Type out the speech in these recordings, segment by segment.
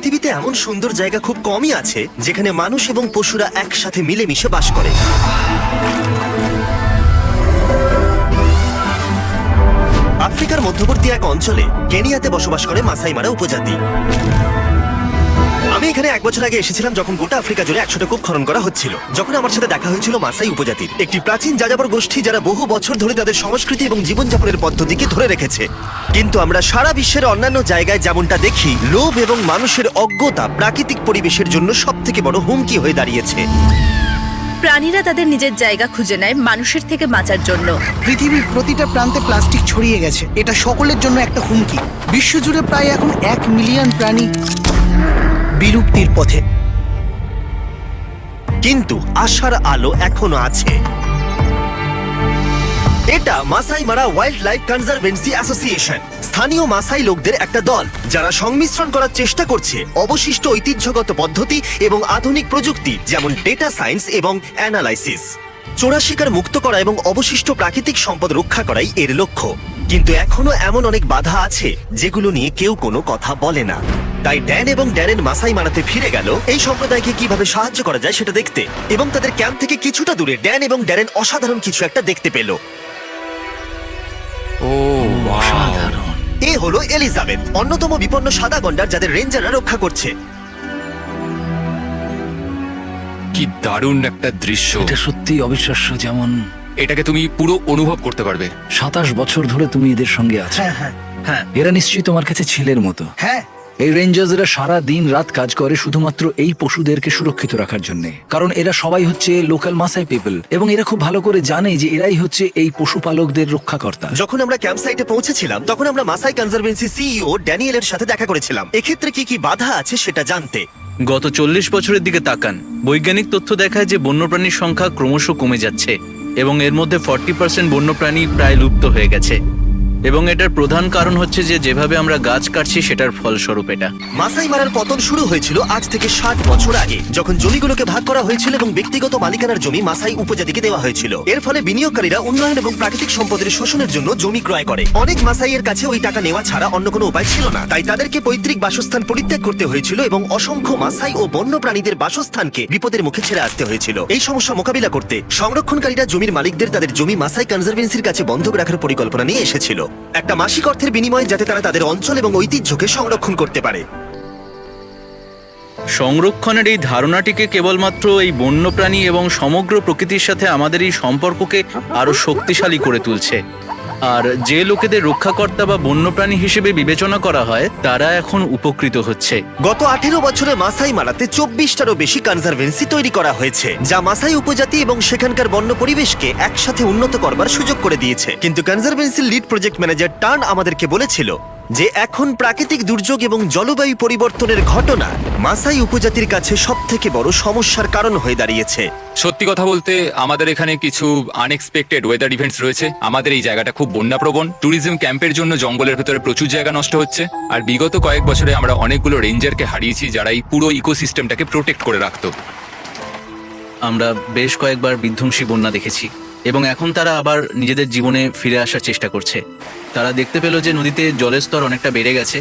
পৃথিবীতে এমন সুন্দর জায়গা খুব কমই আছে যেখানে মানুষ এবং পশুরা একসাথে মিলেমিশে বাস করে। আফ্রিকার মধ্যবর্তী এক অঞ্চলে কেনিয়াতে বসবাস করে মাসাই মারা উপজাতি। আমি এখানে 1 বছর আগে এসেছিলাম যখন গোটা আফ্রিকা জুড়ে 100টা কূপ খনন করা হচ্ছিল। যখন আমার সাথে দেখা হয়েছিল মাসাই উপজাতির একটি প্রাচীন যাযাবর গোষ্ঠী, যারা বহু বছর ধরে তাদের সংস্কৃতি এবং জীবনযাপনের পদ্ধতিকে ধরে রেখেছে। কিন্তু আমরা সারা বিশ্বের অন্যান্য জায়গায় যেমনটা দেখি, লোভ এবং মানুষের অজ্ঞতা প্রাকৃতিক পরিবেশের জন্য সবথেকে বড় হুমকি হয়ে দাঁড়িয়েছে। প্রাণীরা তাদের নিজের জায়গা খুঁজে নেয় মানুষের থেকে বাঁচার জন্য। পৃথিবীর প্রতিটা প্রান্তে প্লাস্টিক ছড়িয়ে গেছে, এটা সকলের জন্য একটা হুমকি। বিশ্বজুড়ে প্রায় এখন 1 মিলিয়ন প্রাণী বিলুপ্তির পথে। কিন্তু আশার আলো এখনো আছে। এটা মাসাই মারা ওয়াইল্ড লাইফ কনজারভেন্সি অ্যাসোসিয়েশন, স্থানীয় মাসাই লোকদের একটা দল যারা সংমিশ্রণ করার চেষ্টা করছে অবশিষ্ট ঐতিহ্যগত পদ্ধতি এবং আধুনিক প্রযুক্তি, যেমন ডেটা সায়েন্স এবং অ্যানালাইসিস। চোরা শিকার মুক্ত করা এবং অবশিষ্ট প্রাকৃতিক সম্পদ রক্ষা করাই এর লক্ষ্য। কিন্তু এখনো এমন অনেক বাধা আছে যেগুলো নিয়ে কেউ কোনো কথা বলে না। তাই ড্যান এবং ড্যারেন মাসাই মারাতে ফিরে গেল এই সম্প্রদায়কে কিভাবে সাহায্য করা যায় সেটা দেখতে। এবং তাদের ক্যাম্প থেকে কিছুটা দূরে ড্যান এবং ড্যারেন অসাধারণ কিছু একটা দেখতে পেল। অসাধারণ। এ হলো এলিজাবেথ, অন্যতম বিপন্ন সাদা গন্ডার যাদের রেঞ্জাররা রক্ষা করছে। কি দারুণ একটা দৃশ্য! এটা সত্যি অবিশ্বাস্য। যেমন এটাকে তুমি পুরো অনুভব করতে পারবে। 27 বছর ধরে তুমি এদের সঙ্গে আছো। হ্যাঁ হ্যাঁ হ্যাঁ এরা নিশ্চয়ই তোমার কাছে ছেলের মতো। হ্যাঁ। এই রেঞ্জার্সরা সারা দিন রাত কাজ করে শুধুমাত্র এই পশুদেরকে সুরক্ষিত রাখার জন্য, কারণ এরা সবাই হচ্ছে লোকাল মাসাই পিপল এবং এরা খুব ভালো করে জানে যে এরাই হচ্ছে এই পশুপালকদের রক্ষাকর্তা। যখন আমরা ক্যাম্প সাইটে পৌঁছেছিলাম তখন আমরা মাসাই কনজারভেন্সি সিইও ড্যানিয়েলের সাথে দেখা করেছিলাম, এক্ষেত্রে কি কি বাধা আছে সেটা জানতে। গত 40 বছরের দিকে তাকান। বৈজ্ঞানিক তথ্য দেখায় যে বন্যপ্রাণীর সংখ্যা ক্রমশ কমে যাচ্ছে এবং এর মধ্যে 40% বন্যপ্রাণী প্রায় লুপ্ত হয়ে গেছে। এবং এটার প্রধান কারণ হচ্ছে যে যেভাবে আমরা গাছ কাটছি সেটার ফলস্বরূপ এটা। মাসাই মারার পতন শুরু হয়েছিল আজ থেকে 60 বছর আগে, যখন জমিগুলোকে ভাগ করা হয়েছিল এবং ব্যক্তিগত মালিকানার জমি মাসাই উপজাতিকে দেওয়া হয়েছিল। এর ফলে বিনিয়োগকারীরা উন্নয়ন এবং প্রাকৃতিক সম্পদের শোষণের জন্য জমি ক্রয় করে। অনেক মাসাইয়ের কাছে ওই টাকা নেওয়া ছাড়া অন্য কোনো উপায় ছিল না, তাই তাদেরকে পৈতৃক বাসস্থান পরিত্যাগ করতে হয়েছিল এবং অসংখ্য মাসাই ও বন্য প্রাণীদের বাসস্থানকে বিপদের মুখে ছেড়ে আসতে হয়েছিল। এই সমস্যা মোকাবিলা করতে সংরক্ষণকারীরা জমির মালিকদের তাদের জমি মাসাই কনজারভেন্সির কাছে বন্ধক রাখার পরিকল্পনা নিয়ে এসেছিল, একটা মাসিক অর্থের বিনিময়ে, যাতে তারা তাদের অঞ্চল এবং ঐতিহ্যকে সংরক্ষণ করতে পারে। সংরক্ষণের এই ধারণাটিকে কেবলমাত্র এই বন্যপ্রাণী এবং সমগ্র প্রকৃতির সাথে আমাদের এই সম্পর্ককে আরো শক্তিশালী করে তুলছে। আর যে লোকেদের রক্ষাকর্তা বা বন্যপ্রাণী হিসেবে বিবেচনা করা হয় তারা এখন উপকৃত হচ্ছে। গত 18 বছরে মাসাই মারাতে 24টারও বেশি কনজারভেন্সি তৈরি করা হয়েছে, যা মাসাই উপজাতি এবং সেখানকার বন্য পরিবেশকে একসাথে উন্নত করবার সুযোগ করে দিয়েছে। কিন্তু কনজারভেন্সির লিড প্রজেক্ট ম্যানেজার টার্ন আমাদেরকে বলেছিল যে এখন প্রাকৃতিক দুর্যোগ এবং জলবায়ু পরিবর্তনের ঘটনা মাসাই উপজাতির কাছে সবথেকে বড় সমস্যার কারণ হয়ে দাঁড়িয়েছে। সত্যি কথা বলতে আমাদের এখানে কিছু আনএক্সপেক্টেড ওয়েদার ইভেন্টস রয়েছে। আমাদের এই জায়গাটা খুব বন্যাপ্রবণ। ট্যুরিজম ক্যাম্পের জন্য জঙ্গলের ভেতরে প্রচুর জায়গা নষ্ট হচ্ছে। আর বিগত কয়েক বছরে আমরা অনেকগুলো রেঞ্জারকে হারিয়েছি যারা এই পুরো ইকোসিস্টেমটাকে প্রোটেক্ট করে রাখতো। আমরা বেশ কয়েকবার বিধ্বংসী বন্যা দেখেছি এবং এখন তারা আবার নিজেদের জীবনে ফিরে আসার চেষ্টা করছে। তারা দেখতে পেল যে নদীতে জলের স্তর অনেকটা বেড়ে গেছে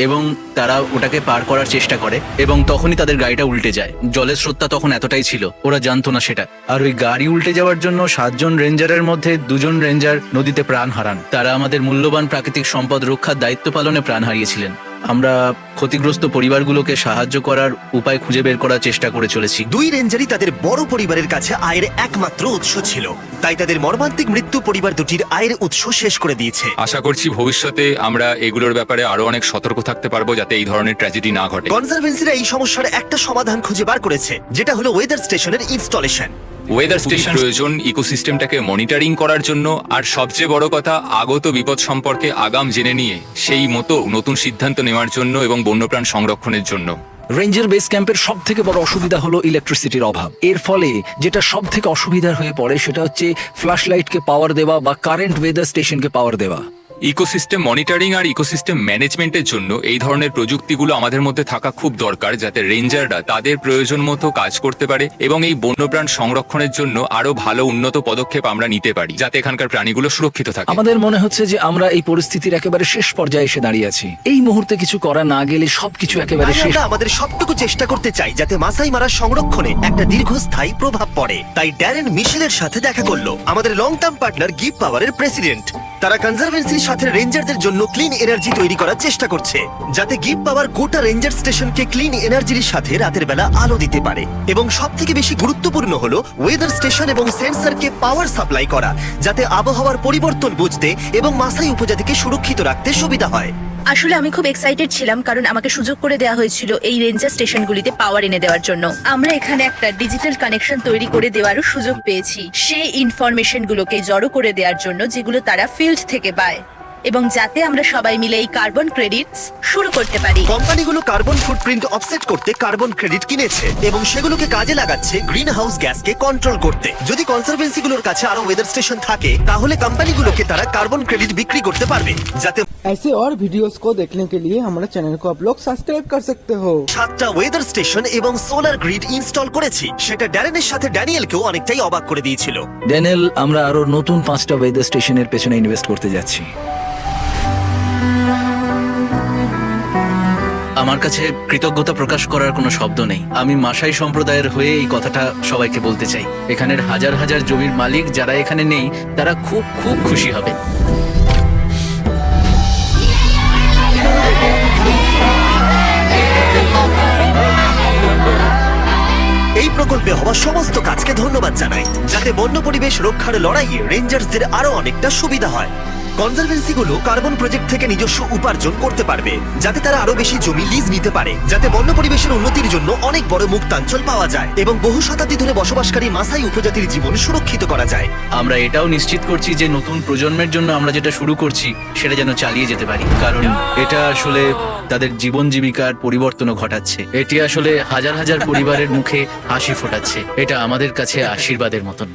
এবং তারা ওটাকে পার করার চেষ্টা করে এবং তখনই তাদের গাড়িটা উল্টে যায়। জলের স্রোতটা তখন এতটাই ছিল, ওরা জানতো না সেটা। আর ওই গাড়ি উল্টে যাওয়ার জন্য 7 জন রেঞ্জারের মধ্যে 2 জন রেঞ্জার নদীতে প্রাণ হারান। তারা আমাদের মূল্যবান প্রাকৃতিক সম্পদ রক্ষার দায়িত্ব পালনে প্রাণ হারিয়েছিলেন। আমরা ক্ষতিগ্রস্ত পরিবারগুলোকে সাহায্য করার উপায় খুঁজে বের করার চেষ্টা করে চলেছি। 2 রেঞ্জারই তাদের বড় পরিবারের কাছে আয়ের একমাত্র উৎস ছিল, তাই তাদের মর্মান্তিক মৃত্যু পরিবার দুটির আয়ের উৎস শেষ করে দিয়েছে। আশা করছি ভবিষ্যতে আমরা এগুলোর ব্যাপারে আরো অনেক সতর্ক থাকতে পারবো যাতে এই ধরনের ট্র্যাজেডি না ঘটে। কনজারভেন্সিরা এই সমস্যার একটা সমাধান খুঁজে বার করেছে, যেটা হলো ওয়েদার স্টেশনের ইনস্টলেশন। ওয়েদার স্টেশন প্রয়োজন ইকোসিস্টেমটাকে মনিটরিং করার জন্য, আর সবচেয়ে বড় কথা আগত বিপদ সম্পর্কে আগাম জেনে নিয়ে সেই মতো নতুন সিদ্ধান্ত নেওয়ার জন্য এবং বন্যপ্রাণ সংরক্ষণের জন্য। রেঞ্জার বেস ক্যাম্পের সব থেকে বড় অসুবিধা হলো ইলেকট্রিসিটির অভাব। এর ফলে যেটা সব থেকে অসুবিধার হয়ে পড়ে সেটা হচ্ছে ফ্ল্যাশ লাইটকে পাওয়ার দেওয়া বা কারেন্ট ওয়েদার স্টেশনকে পাওয়ার দেওয়া। ইকোসিস্টেম মনিটরিং আর ইকোসিস্টেম ম্যানেজমেন্টের জন্য এই ধরনের প্রযুক্তিগুলো আমাদের মধ্যে থাকা খুব দরকার, যাতে রেঞ্জাররা তাদের প্রয়োজন মতো কাজ করতে পারে এবং এই বন্যপ্রাণ সংরক্ষণের জন্য আরো ভালো উন্নত পদক্ষেপ আমরা নিতে পারি, যাতে এখানকার প্রাণীগুলো সুরক্ষিত থাকে। আমাদের মনে হচ্ছে যে আমরা এই পরিস্থিতির একেবারে শেষ পর্যায়ে এসে দাঁড়িয়ে আছি। এই মুহূর্তে কিছু করা না গেলে সবকিছু একেবারে তাই শেষ। আমরা আমাদের সবটুকু চেষ্টা করতে চাই যাতে মাসাই মারা সংরক্ষণে একটা দীর্ঘস্থায়ী প্রভাব পড়ে। তাই ড্যারেন মিশেলের সাথে দেখা করলো আমাদের লং টার্ম পার্টনার গিভ পাওয়ারের প্রেসিডেন্ট। তারা কনজারভেন্সির সাথে রেঞ্জারদের জন্য ক্লিন এনার্জি তৈরি করার চেষ্টা করছে, যাতে গিভ পাওয়ার গোটা রেঞ্জার স্টেশনকে ক্লিন এনার্জির সাথে রাতের বেলা আলো দিতে পারে। এবং সব থেকে বেশি গুরুত্বপূর্ণ হলো ওয়েদার স্টেশন এবং সেন্সরকে পাওয়ার সাপ্লাই করা, যাতে আবহাওয়ার পরিবর্তন বুঝতে এবং মাসাই উপজাতিকে সুরক্ষিত রাখতে সুবিধা হয়। আসলে আমি খুব এক্সাইটেড ছিলাম, কারণ আমাকে সুযোগ করে দেওয়া হয়েছিল এই রেঞ্জার স্টেশনগুলিতে পাওয়ার এনে দেওয়ার জন্য। আমরা এখানে একটা ডিজিটাল কানেকশন তৈরি করে দেওয়ারও সুযোগ পেয়েছি, সেই ইনফরমেশনগুলোকে জড়ো করে দেওয়ার জন্য যেগুলো তারা ফিল্ড থেকে পায়, এবং যাতে আমরা সবাই মিলে এই কার্বন ক্রেডিটস শুরু করতে পারি। কোম্পানিগুলো কার্বন ফুটপ্রিন্ট অফসেট করতে কার্বন ক্রেডিট কিনেছে এবং সেগুলোকে কাজে লাগাচ্ছে গ্রিন হাউস গ্যাসকে কন্ট্রোল করতে। যদি কনজারভেন্সিগুলোর কাছে আরো ওয়েদার স্টেশন থাকে, তাহলে কোম্পানিগুলোকে তারা কার্বন ক্রেডিট বিক্রি করতে পারবে, যাতে ऐसे और वीडियोस को देखने के लिए हमारे चैनल को आप लोग सब्सक्राइब कर सकते हो। 7টা ওয়েদার স্টেশন এবং সোলার গ্রিড ইনস্টল করেছি। সেটা ড্যারেনের সাথে ড্যানিয়েলকেও অনেকটাই অবাক করে দিয়েছিল। ড্যানেল, আমরা আরো নতুন 5টা ওয়েদার স্টেশনের পেছনে ইনভেস্ট করতে যাচ্ছি। আমার কাছে কৃতজ্ঞতা প্রকাশ করার কোনো শব্দ নেই। আমি মাসাই সম্প্রদায়ের হয়ে এই কথাটা সবাইকে বলতে চাই। এখানের হাজার হাজার জমির মালিক যারা এখানে নেই, তারা খুব খুব খুশি হবে। এই প্রকল্পে হওয়া সমস্ত কাজকে ধন্যবাদ জানাই, যাতে বন্য পরিবেশ রক্ষার লড়াইয়ে রেঞ্জার্সদের আরো অনেকটা সুবিধা হয়। কনজারভেন্সিগুলো কার্বন প্রজেক্ট থেকে নিজস্ব উপার্জন করতে পারবে, যাতে তারা আরো বেশি জমি লিজ নিতে পারে, যাতে বন্য পরিবেশের উন্নতির জন্য অনেক বড় মুক্তাঞ্চল পাওয়া যায় এবং বহু শতাব্দী ধরে বসবাসকারী মাসাই উপজাতির জীবন সুরক্ষিত করা যায়। আমরা এটাও নিশ্চিত করছি যে নতুন প্রজন্মের জন্য আমরা যেটা শুরু করছি সেটা যেন চালিয়ে যেতে পারি, কারণ এটা আসলে তাদের জীবন জীবিকার পরিবর্তনও ঘটাচ্ছে। এটি আসলে হাজার হাজার পরিবারের মুখে হাসি ফোটাচ্ছে। এটা আমাদের কাছে আশীর্বাদের মতন।